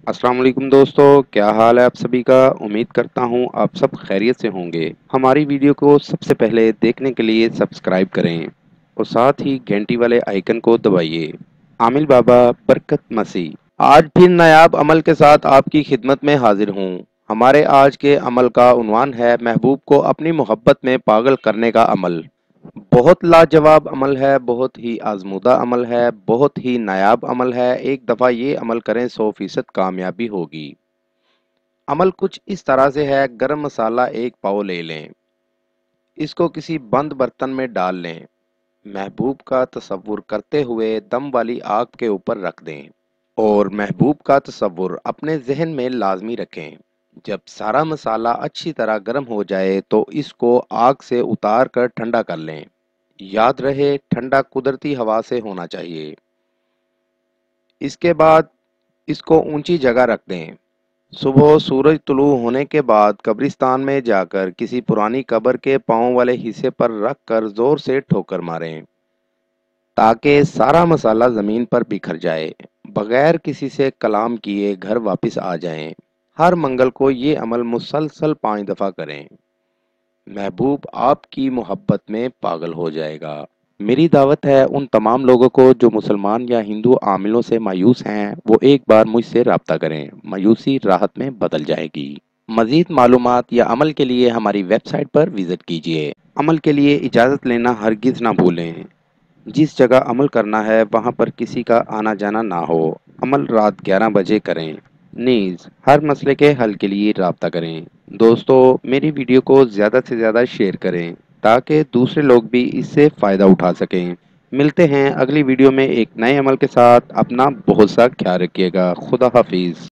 अस्सलाम वालेकुम दोस्तों, क्या हाल है आप सभी का। उम्मीद करता हूँ आप सब खैरियत से होंगे। हमारी वीडियो को सबसे पहले देखने के लिए सब्सक्राइब करें और साथ ही घंटी वाले आइकन को दबाइए। आमिल बाबा बरकत मसीह आज फिर नायाब अमल के साथ आपकी खिदमत में हाजिर हूँ। हमारे आज के अमल का उन्वान है महबूब को अपनी मोहब्बत में पागल करने का अमल। बहुत लाजवाब अमल है, बहुत ही आजमूदा अमल है, बहुत ही नायाब अमल है। एक दफ़ा ये अमल करें 100% कामयाबी होगी। अमल कुछ इस तरह से है, गरम मसाला एक पाव ले लें, इसको किसी बंद बर्तन में डाल लें, महबूब का तसव्वुर करते हुए दम वाली आग के ऊपर रख दें और महबूब का तसव्वुर अपने जहन में लाजमी रखें। जब सारा मसाला अच्छी तरह गर्म हो जाए तो इसको आग से उतार कर ठंडा कर लें। याद रहे ठंडा कुदरती हवा से होना चाहिए। इसके बाद इसको ऊंची जगह रख दें। सुबह सूरज तुलू होने के बाद कब्रिस्तान में जाकर किसी पुरानी कब्र के पांव वाले हिस्से पर रख कर जोर से ठोकर मारें ताकि सारा मसाला जमीन पर बिखर जाए। बगैर किसी से कलाम किए घर वापस आ जाएं। हर मंगल को ये अमल मुसलसल 5 दफा करें। महबूब आपकी मोहब्बत में पागल हो जाएगा। मेरी दावत है उन तमाम लोगों को जो मुसलमान या हिंदू आमिलों से मायूस हैं, वो एक बार मुझसे राब्ता करें। मायूसी राहत में बदल जाएगी। मज़ीद मालूमात या अमल के लिए हमारी वेबसाइट पर विज़िट कीजिए। अमल के लिए इजाज़त लेना हरगिज़ ना भूलें। जिस जगह अमल करना है वहाँ पर किसी का आना जाना ना हो। अमल रात 11 बजे करें। नीज़ हर मसले के हल के लिए राब्ता करें। दोस्तों, मेरी वीडियो को ज़्यादा से ज़्यादा शेयर करें ताकि दूसरे लोग भी इससे फ़ायदा उठा सकें। मिलते हैं अगली वीडियो में एक नए अमल के साथ। अपना बहुत सा ख्याल रखिएगा। खुदा हाफिज़।